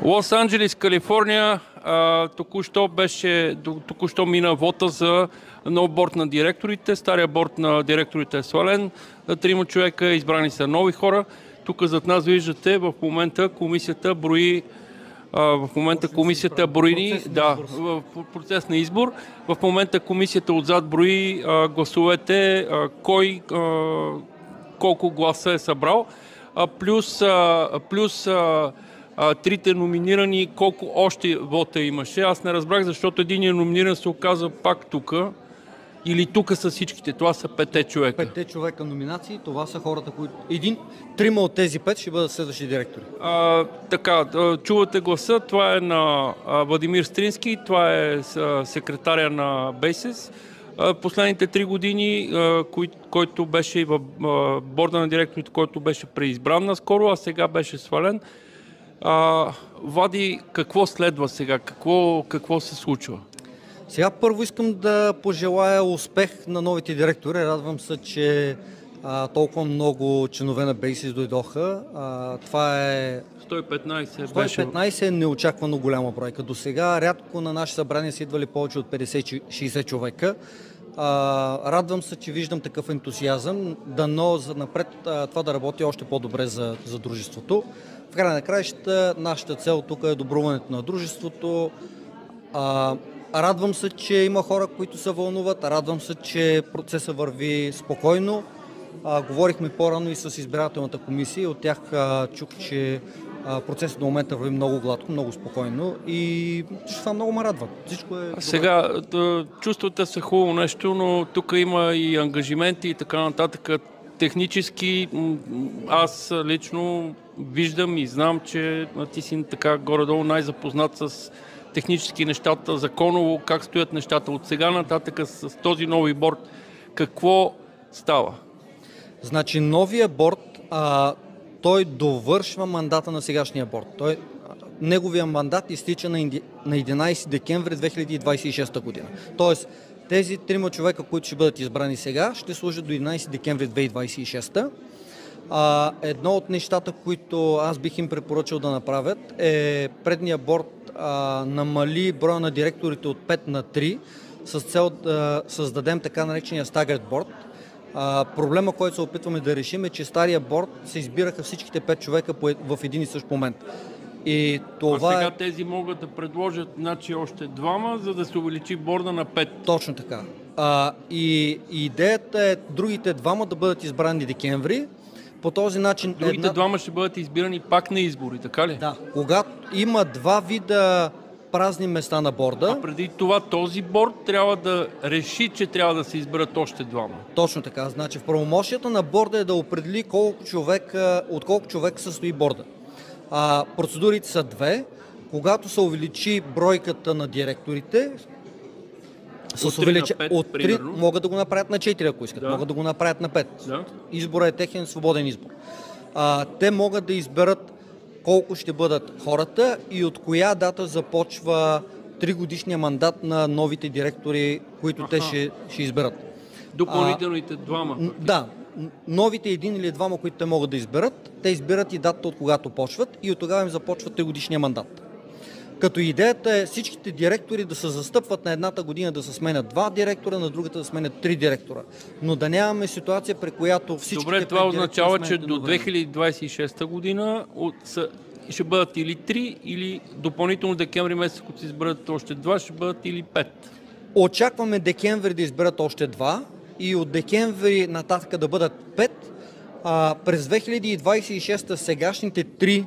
Лос Анджелис, Калифорния, току-що мина вота за нов борд на директорите. Стария борд на директорите е свален. 3 човека, избрани са нови хора. Тук зад нас виждате, в момента комисията брои в процес на избор. В момента комисията отзад брои гласовете, кой колко гласа е събрал, плюс трите номинирани, колко още вота имаше. Аз не разбрах, защото единият номиниран се оказа пак тук. Или тук са всичките. Това са 5 човека. 5 човека номинации, това са хората, които... Трима от тези 5 ще бъдат следващи директори. Чувате гласа. Това е на Владимир Стрински, това е секретаря на Basis. Последните 3 години, който беше в борда на директорите, който беше преизбран наскоро, а сега беше свален. Влади, какво следва сега? Какво се случва? Сега първо искам да пожелая успех на новите директори. Радвам се, че толкова много членове на Basis дойдоха. Това е 115 е неочаквано голяма бройка. До сега рядко на наши събрания са идвали повече от 50-60 човека. Радвам се, че виждам такъв ентусиазъм. Дано за напред това да работи още по-добре за дружеството. В края на краищата нашата цел тук е добруването на дружеството. Радвам се, че има хора, които се вълнуват. Радвам се, че процесът върви спокойно. Говорихме по-рано и с избирателната комисия. От тях чух, че процесът до момента върви много гладко, много спокойно и това много ме радва. Всичко е добре. Сега, чувствате се хубаво нещо, но тук има и ангажименти и така нататък. Технически, аз лично виждам и знам, че ти си така горе-долу най-запознат с технически нещата, законово, как стоят нещата. От сега нататък с този нови борд, какво става? Значи новия борд, той довършва мандата на сегашния борд. Неговия мандат изтича на 11 декември 2026 година. Тоест, тези 3 човека, които ще бъдат избрани сега, ще служат до 11 декември 2026. Едно от нещата, които аз бих им препоръчал да направят, е предния борд намали броя на директорите от 5 на 3 с цел да създадем така наречения staggered board. Проблема, който се опитваме да решим, е, че стария борд се избираха всичките 5 човека в един и същ момент. И това сега тези могат да предложат още 2, за да се увеличи борда на 5. Точно така. И идеята е другите 2 да бъдат избрани декември. По този начин... Другите 2 ще бъдат избирани пак на избори, така ли? Да. Когато има 2 вида празни места на борда... А преди това този борд трябва да реши, че трябва да се изберат още 2. Точно така. Значи в правомощията на борда е да определи от колко човек състои борда. Процедурите са 2. Когато се увеличи бройката на директорите, от 3 могат да го направят на 4, ако искат. Да. Могат да го направят на 5. Да. Изборът е техен свободен избор. Те могат да изберат колко ще бъдат хората и от коя дата започва 3-годишния мандат на новите директори, които те ще изберат. Допълнителните 2. Да. Новите 1 или 2, които те могат да изберат, те избират и датата, от когато почват и от тогава им започва 3-годишния мандат. Като идеята е всичките директори да се застъпват на едната година да се сменят 2 директора, на другата да сменят 3 директора. Но да нямаме ситуация, при която всичките... Добре, това означава, че до 2026 година ще бъдат или 3, или допълнително декември месец, ако се изберат още 2, ще бъдат или 5. Очакваме декември да изберат още 2 и от декември нататък да бъдат 5. През 2026 сегашните 3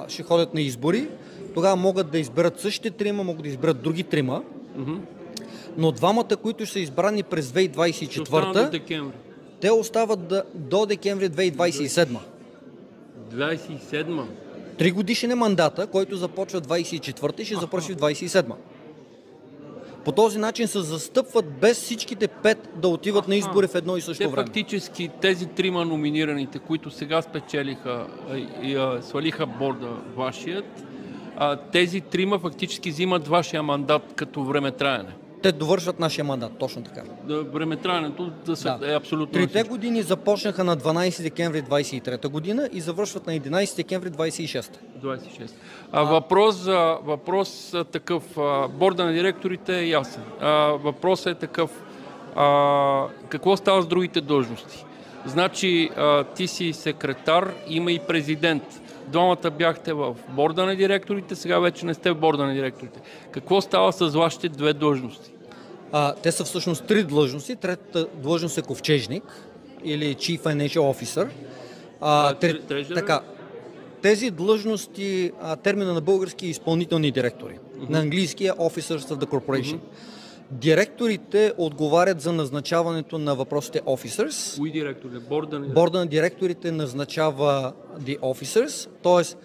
ще ходят на избори. Тогава могат да изберат същите 3, могат да изберат други 3. Но 2, които са избрани през 2024, те остават до декември 2027. 27? 3 годишен е мандата, който започва 24 и ще започне в 27. По този начин се застъпват без всичките 5 да отиват на избори в едно и също време. Фактически тези 3 номинираните, които сега спечелиха и свалиха борда вашият, тези 3 фактически взимат вашия мандат като време траене. Те довършват нашия мандат, точно така. Времетраенето е абсолютно. Трите години започнаха на 12 декември 23 година и завършват на 11 декември 26. Въпрос такъв. Борда на директорите е ясен. Въпросът е такъв. Какво става с другите длъжности? Значи, ти си секретар, има и президент. Двамата бяхте в борда на директорите, сега вече не сте в борда на директорите. Какво става с вашите две длъжности? Те са всъщност три длъжности. Третата длъжност е ковчежник или Chief Financial Officer. Така, тези длъжности, термина на български е изпълнителни директори. На английски е Officers of the Corporation. Директорите отговарят за назначаването на въпросите officers. Кои директори? Борда на директорите назначава the officers, т.е.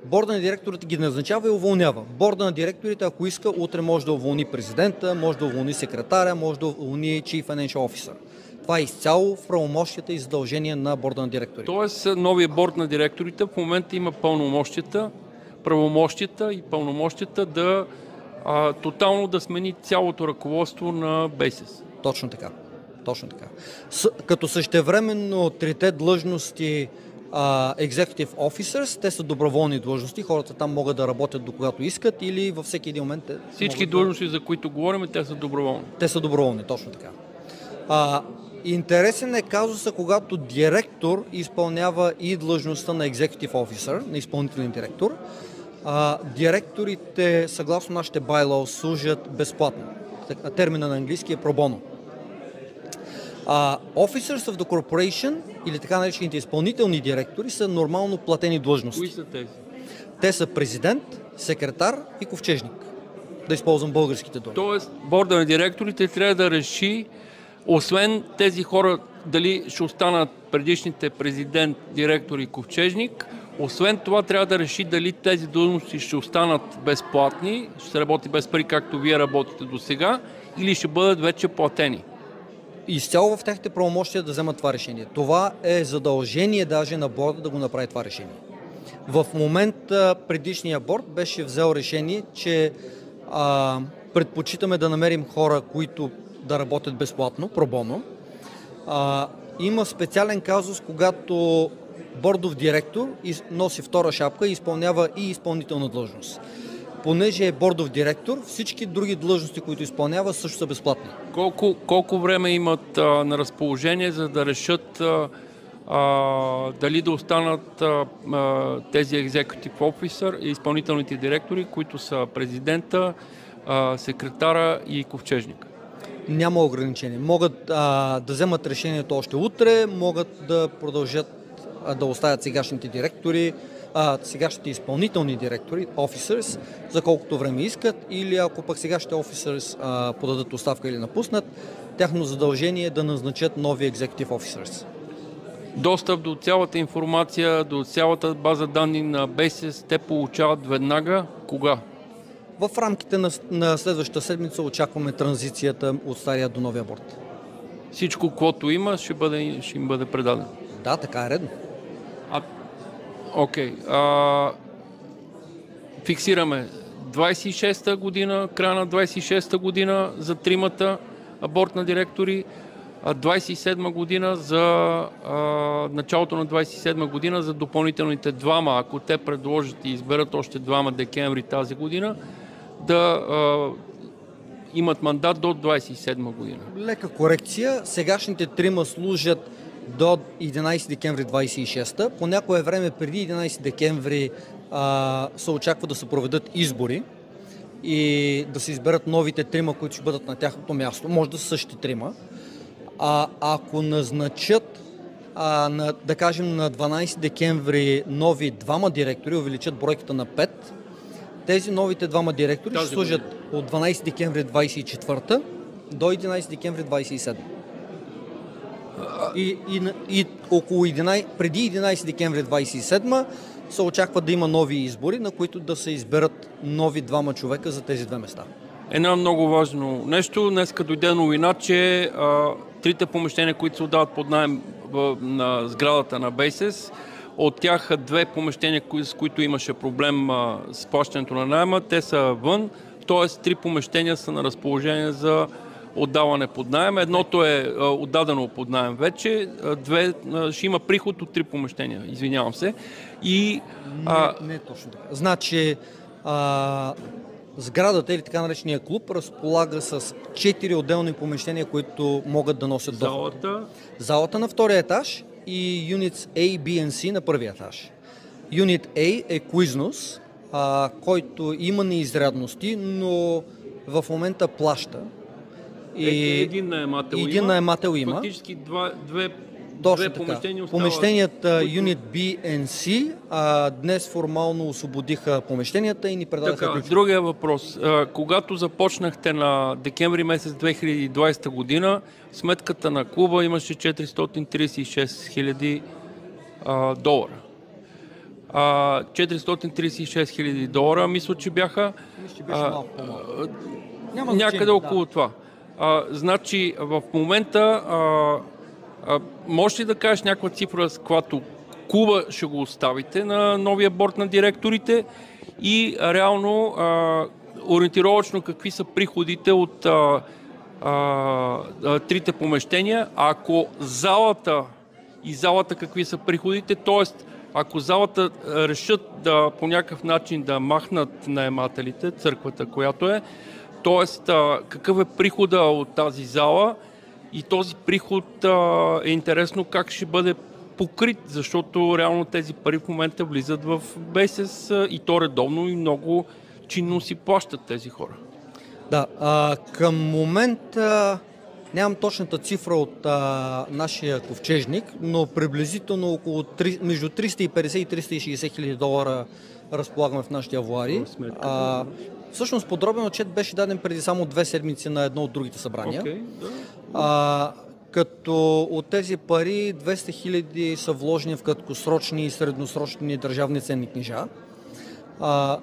борда на директорите ги назначава и уволнява. Борда на директорите, ако иска, утре може да уволни президента, може да уволни секретаря, може да уволни Chief Financial Officer. Това е изцяло в правомощията и задължения на борда на директорите. Тоест, новия борд на директорите в момента има правомощията и пълномощията да тотално да смени цялото ръководство на Basis. Точно така. Като същевременно трите длъжности Executive Officers, те са доброволни длъжности, хората там могат да работят до когато искат или във всеки един момент. Всички длъжности, за които говорим, те са доброволни. Те са доброволни, точно така. Интересен е казуса, когато директор изпълнява и длъжността на Executive Officer, на изпълнителен директор. Директорите, съгласно нашите bylaws, служат безплатно. Термина на английски е pro bono. Officers of the Corporation, или така наречените изпълнителни директори, са нормално платени длъжности. Кои са тези? Те са президент, секретар и ковчежник. Да използвам българските думи. Тоест, борда на директорите трябва да реши, освен тези хора, дали ще останат предишните президент, директор и ковчежник, освен това трябва да реши дали тези длъжности ще останат безплатни, ще се работи без пари, както вие работите до сега, или ще бъдат вече платени. Изцяло в техните правомощия да вземат това решение. Това е задължение даже на борда да го направи това решение. В момента предишния борд беше взел решение, че предпочитаме да намерим хора, които да работят безплатно, пробоно. Има специален казус, когато бордов директор носи втора шапка и изпълнява и изпълнителна длъжност. Понеже е бордов директор, всички други длъжности, които изпълнява, също са безплатни. Колко време имат на разположение, за да решат дали да останат тези executive officer и изпълнителните директори, които са президента, секретара и ковчежника? Няма ограничение. Могат да вземат решението още утре, могат да продължат да оставят сегашните директори, сегашните изпълнителни директори, officers, за колкото време искат, или ако пък сегашните officers подадат оставка или напуснат, тяхно задължение е да назначат нови executive officers. Достъп до цялата информация, до цялата база данни на Basis те получават веднага. Кога? В рамките на следващата седмица очакваме транзицията от стария до новия борд. Всичко, което има, ще им бъде предадено. Да, така е редно. Окей. Фиксираме 26-та година, края на 26-та година за тримата борд на директори, 27-та година за началото на 27-та година за допълнителните двама, ако те предложат и изберат още двама декември тази година, да имат мандат до 27-та година. Лека корекция. Сегашните трима служат до 11 декември 26-та. По някое време преди 11 декември се очаква да се проведат избори и да се изберат новите трима, които ще бъдат на тяхното място. Може да са същите трима. Ако назначат, да кажем на 12 декември нови двама директори, увеличат бройката на 5, тези новите двама директори ще служат от 12 декември 24 до 11 декември 27. И около преди 11 декември 27 се очаква да има нови избори, на които да се изберат нови двама човека за тези две места. Едно много важно нещо. Днеска дойде новина, че трите помещения, които се отдават под наем на сградата на Basis, от тях две помещения, с които имаше проблем с плащането на наема, те са вън. т.е. 3 помещения са на разположение за отдаване под наем. Едното е отдадено под наем вече, ще има приход от 3 помещения, извинявам се. И, не точно така. Значи, сградата или така наречения клуб разполага с 4 отделни помещения, които могат да носят доход. Залата на втория етаж и Units A, B и C на първия етаж. Unit A е Quiznos, който има неизрядности, но в момента плаща. Един наемател има. Фактически две помещения остават. Помещенията Unit B и C днес формално освободиха помещенията и ни предадоха ключ. Другия въпрос. Когато започнахте на декември месец 2020 година, сметката на клуба имаше 436 хиляди долара. 436 хиляди долара, мисля, че бяха малко по-малко. Някъде около това. Значи в момента можеш ли да кажеш някаква цифра, с която клуба ще го оставите на новия борд на директорите и реално ориентировачно какви са приходите от трите помещения, ако залата какви са приходите, т.е. ако залата решат по някакъв начин да махнат наемателите, църквата, която е, т.е. какъв е прихода от тази зала и този приход е интересно как ще бъде покрит, защото реално тези пари в момента влизат в БСС и то редовно и много чинно си плащат тези хора. Да, към момента нямам точната цифра от нашия ковчежник, но приблизително около между 350 и 360 хиляди долара разполагаме в нашите авуари. Всъщност подробен отчет беше даден преди само 2 седмици на едно от другите събрания. Като от тези пари 200 хиляди са вложени в краткосрочни и средносрочни държавни ценни книжа.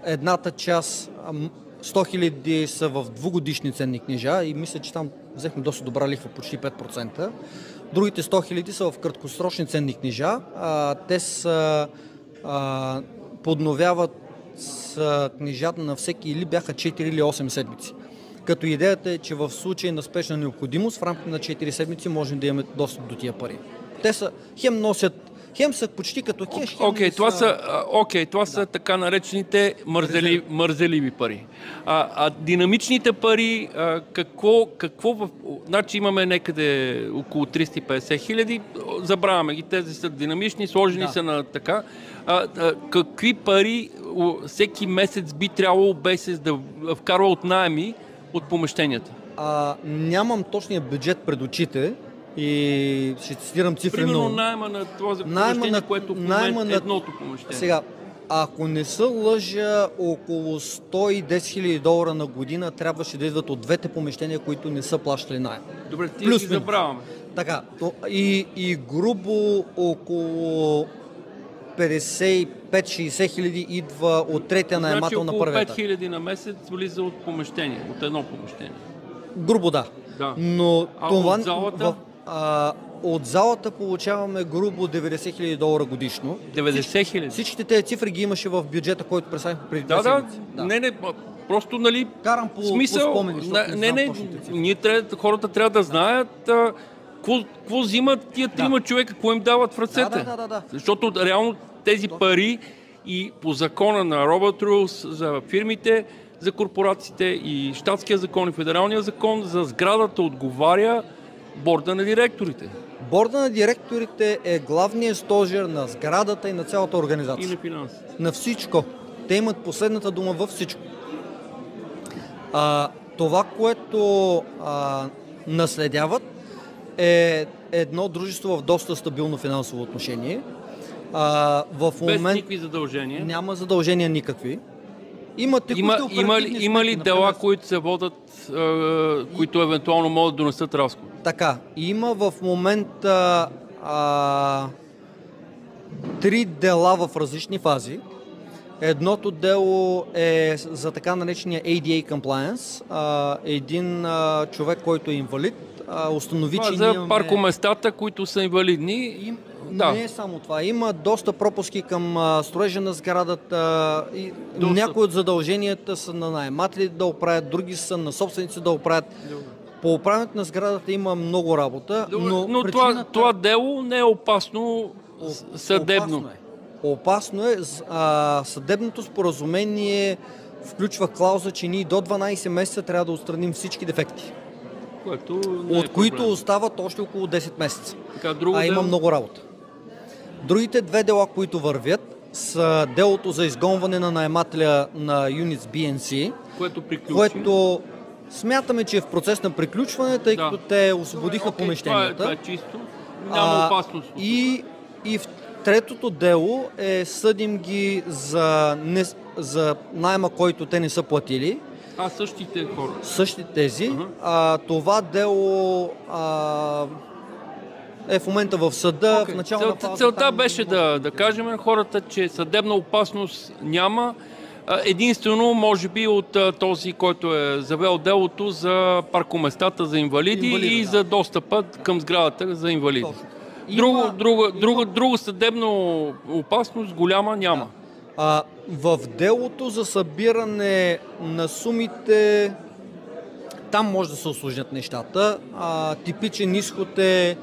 Едната част, 100 хиляди, са в двугодишни ценни книжа и мисля, че там взехме доста добра лихва, почти 5%. Другите 100 хиляди са в краткосрочни ценни книжа. Те са подновяват с книжата на всеки или бяха 4 или 8 седмици. Като идеята е, че в случай на спешна необходимост в рамките на 4 седмици можем да имаме достъп до тия пари. Те са хем са почти като кеш. Това са така наречените мързеливи пари. Динамичните пари, значи имаме някъде около 350 хиляди, забравяме ги, тези са динамични, сложени са на така. Какви пари всеки месец би трябвало БСС да вкарва от наеми от помещенията? Нямам точния бюджет пред очите и ще цитирам цифри. Примерно найема на това помещение, което в момента е едното помещение. Сега, ако не се лъжа, около 110 хиляди долара на година трябваше да идват от двете помещения, които не са плащали наем. Добре, ти ги забравяме. Така, и грубо около 55-60 хиляди идва от третия наемател на първия етаж. Значи около 5 хиляди на месец влиза от помещение, от едно помещение. Грубо да. Но това, от залата? От залата получаваме грубо 90 хиляди долара годишно. 90 хиляди? Всичките тези цифри ги имаше в бюджета, който представихме преди 2 седмици. Не, просто нали... Карам по спомени, хората трябва да знаят какво взимат тия трима човека, какво им дават в ръцете. Да. Защото реално тези пари и по закона на Robert Rules за фирмите, за корпорациите и щатския закон и федералния закон за сградата отговаря борда на директорите. Борда на директорите е главният стожер на сградата и на цялата организация. И на финансите. На всичко. Те имат последната дума във всичко. Това, което наследяват, е едно дружество в доста стабилно финансово отношение. Без никакви задължения. Няма задължения никакви. Има ли дела, които се водят, които евентуално могат да донесат разход? Така, има в момента 3 дела в различни фази. Едното дело е за така наречения ADA compliance. Един човек, който е инвалид, установи, че за паркоместата, които са инвалидни. Да. Не е само това. Има доста пропуски към строежа на сградата. Някои от задълженията са на наематели да оправят, други са на собственици да оправят. По управянето на сградата има много работа, но причината... това дело не е опасно съдебно. Опасно е. Съдебното споразумение включва клауза, че ние до 12 месеца трябва да отстраним всички дефекти, от които остават още около 10 месеца. Има много работа. Другите две дела, които вървят, са делото за изгонване на наемателя на Units BNC, което смятаме, че е в процес на приключване, тъй като те освободиха помещенията. Това е чисто. Няма опасност. И в третото дело съдим ги за найема, който те не са платили. Същите хора? Същите тези. Това дело е в момента в съда. В начална фаза, целта беше да кажем на хората, че съдебна опасност няма. Единствено, може би, от този, който е завел делото за паркоместата за инвалиди и за достъпа към сградата за инвалиди. Друга съдебна опасност голяма няма. В делото за събиране на сумите, там може да се усложнят нещата. Типичен изход е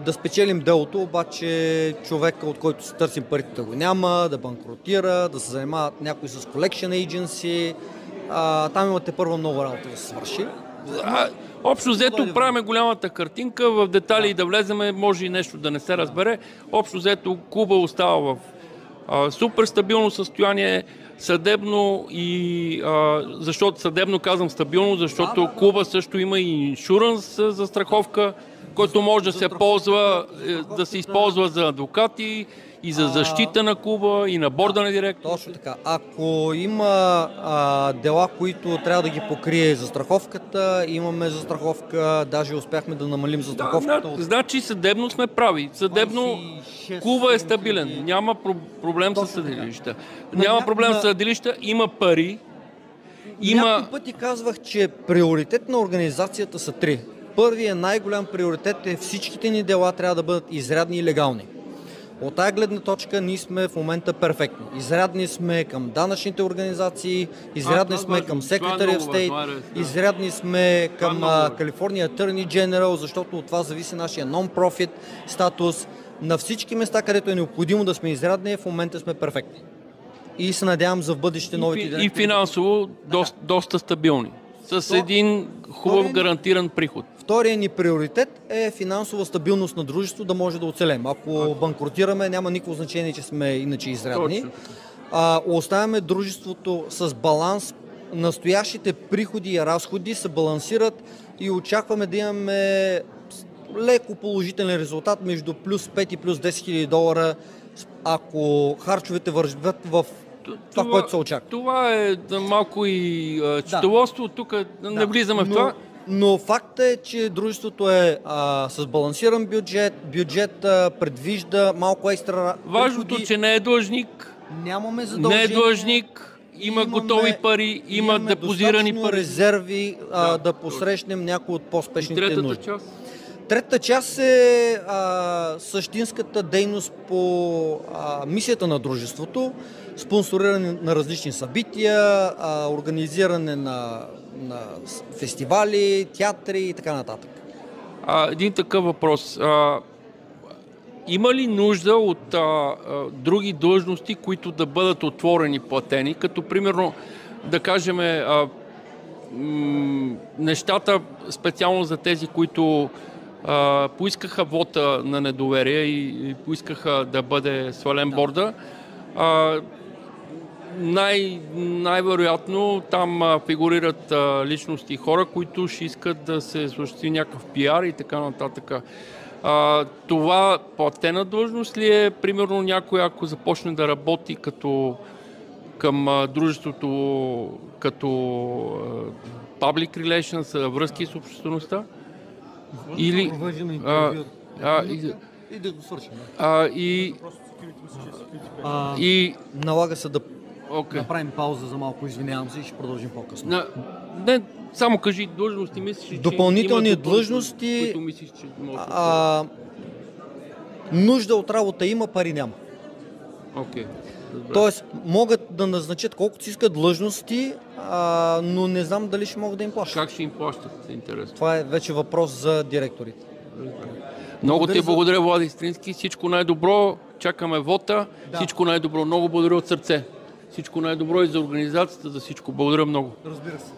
да спечелим делото, обаче човека, от който се търсим парите, го няма, да банкротира, да се занимават някой с collection agency. Там имате първо много работа да се свърши. Общо взето правиме голямата картинка, в детали да влеземе, може и нещо да не се разбере. Общо взето клуба остава в супер стабилно състояние, съдебно защото съдебно казвам стабилно, защото клуба също има и иншуранс за страховка, който може да се използва за адвокати и за защита на клуба и на борда на директор. Точно така. Ако има дела, които трябва да ги покрие застраховката, имаме застраховка, даже успяхме да намалим застраховката. Значи съдебно сме прави. Съдебно клуба е стабилен. Няма проблем с съдилища. Няма проблем с съдилища, има пари. Няколко пъти казвах, че приоритет на организацията са три. Първият най-голям приоритет е всичките ни дела трябва да бъдат изрядни и легални. От тая гледна точка ние сме в момента перфектни. Изрядни сме към данъчните организации, изрядни сме към Secretary of State, изрядни сме към California Attorney General, защото от това зависи нашия non-profit статус. На всички места, където е необходимо да сме изрядни, в момента сме перфектни. И се надявам за в бъдеще новите директори. И финансово доста стабилни. С един хубав гарантиран приход. Вторият ни приоритет е финансова стабилност на дружеството, да може да оцелем. Ако банкротираме, няма никакво значение, че сме иначе изрядни. Оставяме дружеството с баланс. Настоящите приходи и разходи се балансират и очакваме да имаме леко положителен резултат между плюс 5 и плюс 10 хиляди долара, ако харчовете вървят в това, което се очаква. Това е малко и счетоводство. Тук не влизаме в това. Но факт е, че дружеството е с балансиран бюджет предвижда малко екстра. Важното, че не е длъжник. Нямаме задължение. Не е длъжник, има готови пари, има депозирани пари. Резерви да посрещнем някои от по-спешните нужди. Част? Третата част е същинската дейност по мисията на дружеството, спонсориране на различни събития, организиране на фестивали, театри и така нататък. Един такъв въпрос. Има ли нужда от други длъжности, които да бъдат отворени, платени, като примерно, да кажем, нещата специално за тези, които поискаха вота на недоверие и поискаха да бъде свален борда, най-вероятно там фигурират личности и хора, които ще искат да се осъществи някакъв пиар и така нататък. Това платена длъжност ли е, примерно някой, ако започне да работи към дружеството като public relations, връзки с обществеността? Или... И да го свършим. Налага се да направим пауза за малко, извинявам се, и ще продължим по-късно. Не, само кажи длъжности, мислиш, допълнителни длъжности, които мислиш, че може да... нужда от работа има, пари няма. Окей. Тоест, могат да назначат колкото си искат длъжности, но не знам дали ще могат да им плащат. Как ще им плащат? Интересно. Това е вече въпрос за директорите. Много ти благодаря, Влади Стрински. Всичко най-добро. Чакаме вота. Да. Всичко най-добро. Много благодаря от сърце. Всичко най-добро и за организацията, за всичко. Благодаря много. Разбира се.